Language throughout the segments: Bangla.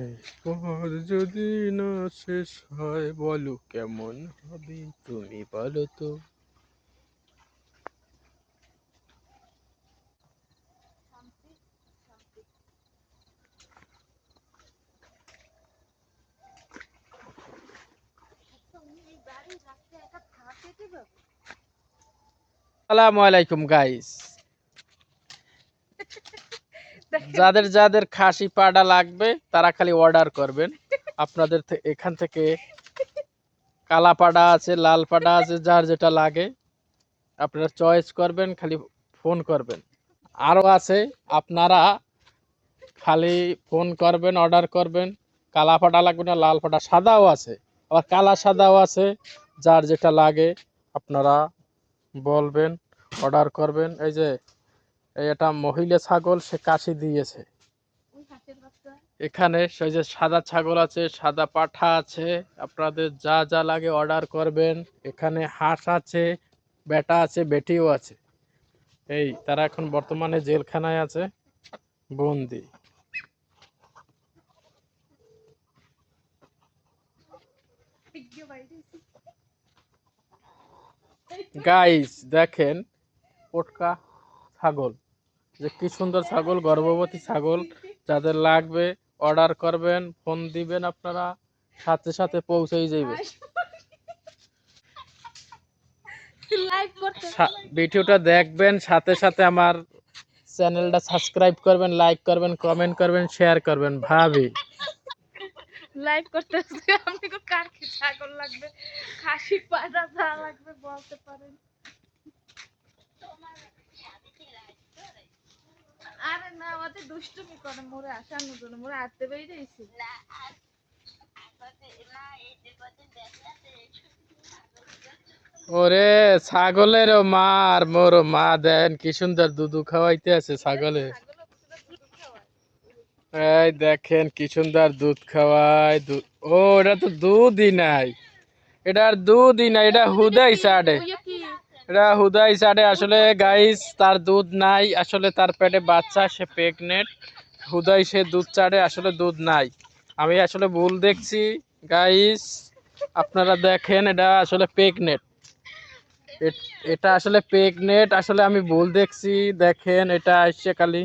এই পথ যদি না শেষ হয় বলো কেমন হবে তুমি বলো তো। আসসালামু আলাইকুম গাইস, যাদের যাদের খাসি পাড়া লাগবে তারা খালি অর্ডার করবেন। আপনাদের এখান থেকে কালা পাড়া আছে, লাল পাড়া আছে, যার যেটা লাগে আপনারা চয়েস করবেন, খালি ফোন করবেন। আরও আছে, আপনারা খালি ফোন করবেন, অর্ডার করবেন। কালা পাটা লাগবে না, লাল পাটা, সাদাও আছে, আবার কালা সাদাও আছে। যার যেটা লাগে আপনারা বলবেন, অর্ডার করবেন। এই যে এটা মহিলা ছাগল, সে কাশি দিয়েছে। এখানে সেই যে সাদা ছাগল আছে, সাদা পাঠা আছে, আপনাদের যা যা লাগে অর্ডার করবেন। এখানে হাঁস আছে, বেটা আছে, বেটিও আছে। এই তারা এখন বর্তমানে জেলখানায় আছে, বন্দি। গাইস দেখেন পটকা ছাগল, যে কি সুন্দর ছাগল, গর্ভবতী ছাগল। যাদের লাগবে অর্ডার করবেন, ফোন দিবেন, আপনারা সাথে সাথে পৌঁছেই যাবে। ভিডিওটা দেখবেন, সাথে সাথে আমার চ্যানেলটা সাবস্ক্রাইব করবেন, লাইক করবেন, কমেন্ট করবেন, শেয়ার করবেন। ভাবি লাইভ করতে আপনি কার কি ছাগল লাগবে, খাসি পাঠা যা লাগবে বলতে পারেন। আরে না, আমাদের দুষ্টুমি করে মোরে আসানোর জন্য, মোরে আটতে বেরিয়েছি। ওরে ছাগলের মার মোর মা, দেন কি সুন্দর দুধু খাওয়াইতে আছে ছাগলে। এই দেখেন কি সুন্দর দুধ খাওয়ায়। ও এটা তো দুধই নাই, এটা আর দুধই নাই, এটা হুদাই চাটে, এটা হুদাই চাটে। আসলে গাইস তার দুধ নাই, আসলে তার পেটে বাচ্চা, সে প্রেগনেন্ট। হুদাই সে দুধ চাটে, আসলে দুধ নাই। আমি আসলে ভুল দেখছি গাইস, আপনারা দেখেন এটা আসলে প্রেগনেন্ট। এটা আসলে প্রেগনেন্ট, আসলে আমি ভুল দেখছি। দেখেন এটা আসছে খালি।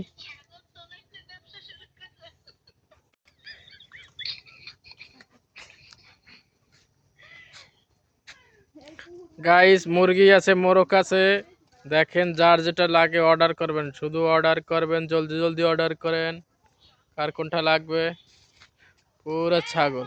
গাইস মুরগি আছে, মোরগ আছে। দেখেন যার যেটা লাগে অর্ডার করবেন, শুধু অর্ডার করবেন, জলদি জলদি অর্ডার করেন। কার কোনটা লাগবে। পুরো ছাগল।